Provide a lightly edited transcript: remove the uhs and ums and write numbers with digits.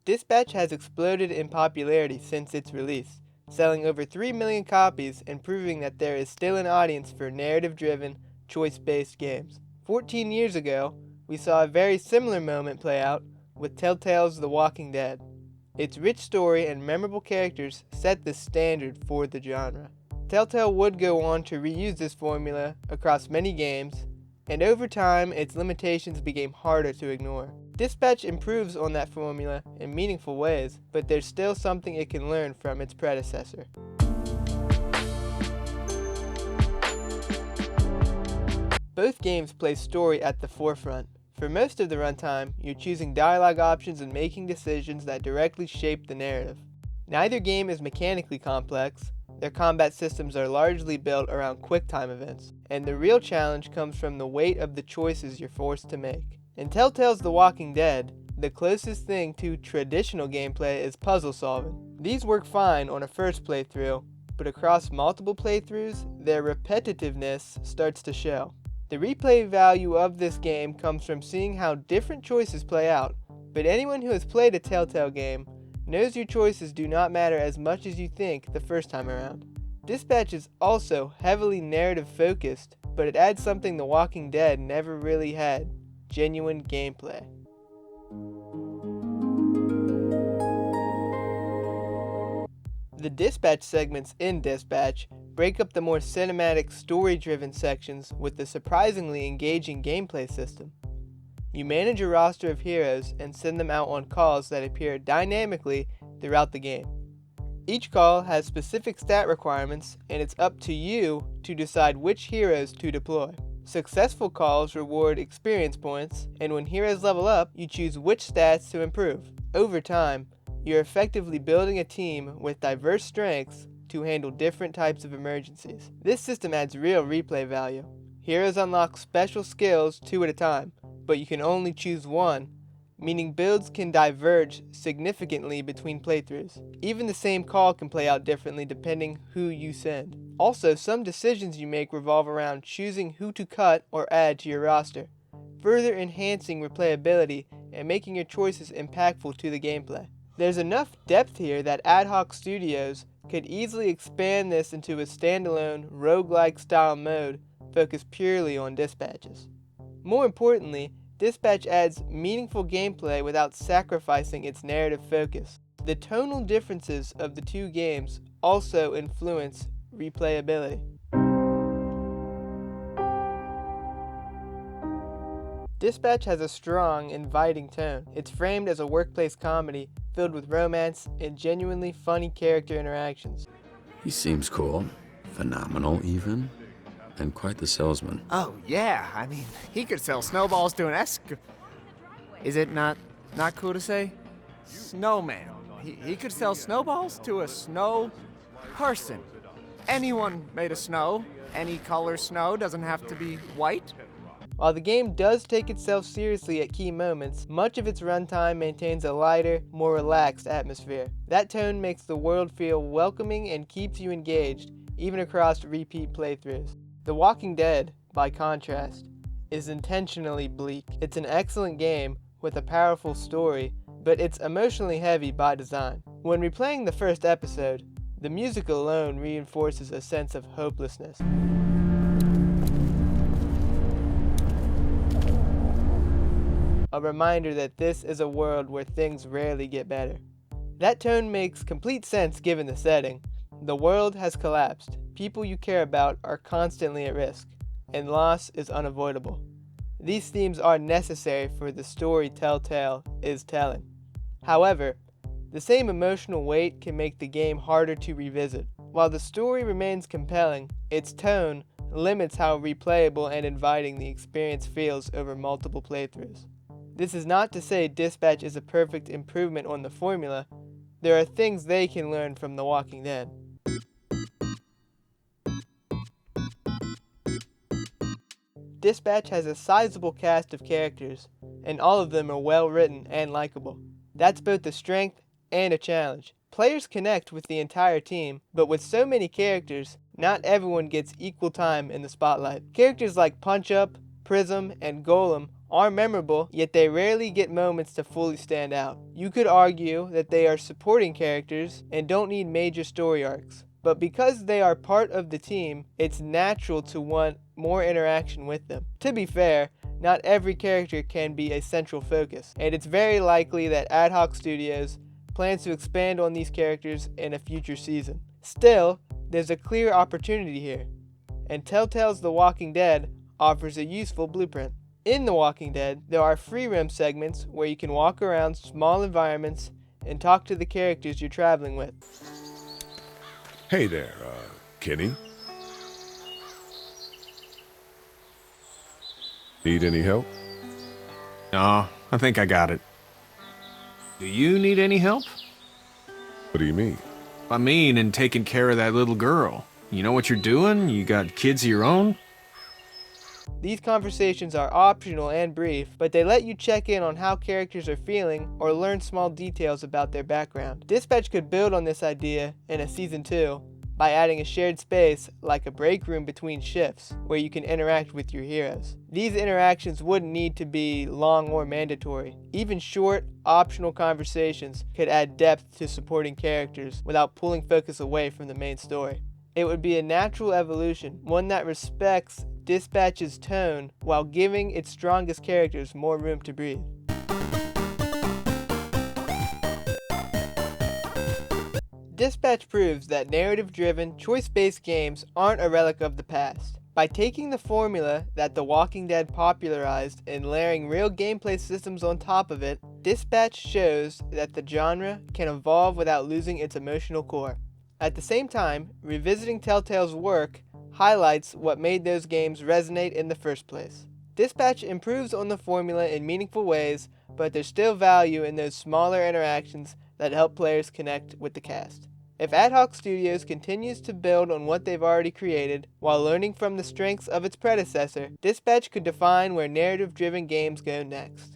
Dispatch has exploded in popularity since its release, selling over 3 million copies and proving that there is still an audience for narrative-driven, choice-based games. 14 years ago, we saw a very similar moment play out with Telltale's The Walking Dead. Its rich story and memorable characters set the standard for the genre. Telltale would go on to reuse this formula across many games, and over time its limitations became harder to ignore. Dispatch improves on that formula in meaningful ways, but there's still something it can learn from its predecessor. Both games place story at the forefront. For most of the runtime, you're choosing dialogue options and making decisions that directly shape the narrative. Neither game is mechanically complex. Their combat systems are largely built around quick-time events, and the real challenge comes from the weight of the choices you're forced to make. In Telltale's The Walking Dead, the closest thing to traditional gameplay is puzzle solving. These work fine on a first playthrough, but across multiple playthroughs, their repetitiveness starts to show. The replay value of this game comes from seeing how different choices play out, but anyone who has played a Telltale game knows your choices do not matter as much as you think the first time around. Dispatch is also heavily narrative focused, but it adds something The Walking Dead never really had: genuine gameplay. The dispatch segments in Dispatch break up the more cinematic, story-driven sections with a surprisingly engaging gameplay system. You manage a roster of heroes and send them out on calls that appear dynamically throughout the game. Each call has specific stat requirements, and it's up to you to decide which heroes to deploy. Successful calls reward experience points, and when heroes level up, you choose which stats to improve. Over time, you're effectively building a team with diverse strengths to handle different types of emergencies. This system adds real replay value. Heroes unlock special skills 2 at a time, but you can only choose one, meaning builds can diverge significantly between playthroughs. Even the same call can play out differently depending who you send. Also, some decisions you make revolve around choosing who to cut or add to your roster, further enhancing replayability and making your choices impactful to the gameplay. There's enough depth here that ad hoc studios could easily expand this into a standalone, roguelike style mode focused purely on dispatches. More importantly, Dispatch adds meaningful gameplay without sacrificing its narrative focus. The tonal differences of the two games also influence replayability. Dispatch has a strong, inviting tone. It's framed as a workplace comedy filled with romance and genuinely funny character interactions. He seems cool, phenomenal even, and quite the salesman. Oh, yeah. I mean, he could sell snowballs to an Is it not cool to say? Snowman. He could sell snowballs to a snow person. Anyone made of snow. Any color snow, doesn't have to be white. While the game does take itself seriously at key moments, much of its runtime maintains a lighter, more relaxed atmosphere. That tone makes the world feel welcoming and keeps you engaged, even across repeat playthroughs. The Walking Dead, by contrast, is intentionally bleak. It's an excellent game with a powerful story, but it's emotionally heavy by design. When replaying the first episode, the music alone reinforces a sense of hopelessness. A reminder that this is a world where things rarely get better. That tone makes complete sense given the setting. The world has collapsed, people you care about are constantly at risk, and loss is unavoidable. These themes are necessary for the story Telltale is telling. However, the same emotional weight can make the game harder to revisit. While the story remains compelling, its tone limits how replayable and inviting the experience feels over multiple playthroughs. This is not to say Dispatch is a perfect improvement on the formula. There are things they can learn from The Walking Dead. Dispatch has a sizable cast of characters, and all of them are well written and likable. That's both a strength and a challenge. Players connect with the entire team, but with so many characters, not everyone gets equal time in the spotlight. Characters like Punch Up, Prism, and Golem are memorable, yet they rarely get moments to fully stand out. You could argue that they are supporting characters and don't need major story arcs. But because they are part of the team, it's natural to want more interaction with them. To be fair, not every character can be a central focus, and it's very likely that Ad Hoc Studios plans to expand on these characters in a future season. Still, there's a clear opportunity here, and Telltale's The Walking Dead offers a useful blueprint. In The Walking Dead, there are free roam segments where you can walk around small environments and talk to the characters you're traveling with. Hey there, Kenny. Need any help? No, I think I got it. Do you need any help? What do you mean? I mean, in taking care of that little girl. You know what you're doing? You got kids of your own? These conversations are optional and brief, but they let you check in on how characters are feeling or learn small details about their background. Dispatch could build on this idea in a Season 2 by adding a shared space like a break room between shifts where you can interact with your heroes. These interactions wouldn't need to be long or mandatory. Even short, optional conversations could add depth to supporting characters without pulling focus away from the main story. It would be a natural evolution, one that respects Dispatch's tone while giving its strongest characters more room to breathe. Dispatch proves that narrative-driven, choice-based games aren't a relic of the past. By taking the formula that The Walking Dead popularized and layering real gameplay systems on top of it, Dispatch shows that the genre can evolve without losing its emotional core. At the same time, revisiting Telltale's work highlights what made those games resonate in the first place. Dispatch improves on the formula in meaningful ways, but there's still value in those smaller interactions that help players connect with the cast. If Ad Hoc Studios continues to build on what they've already created, while learning from the strengths of its predecessor, Dispatch could define where narrative-driven games go next.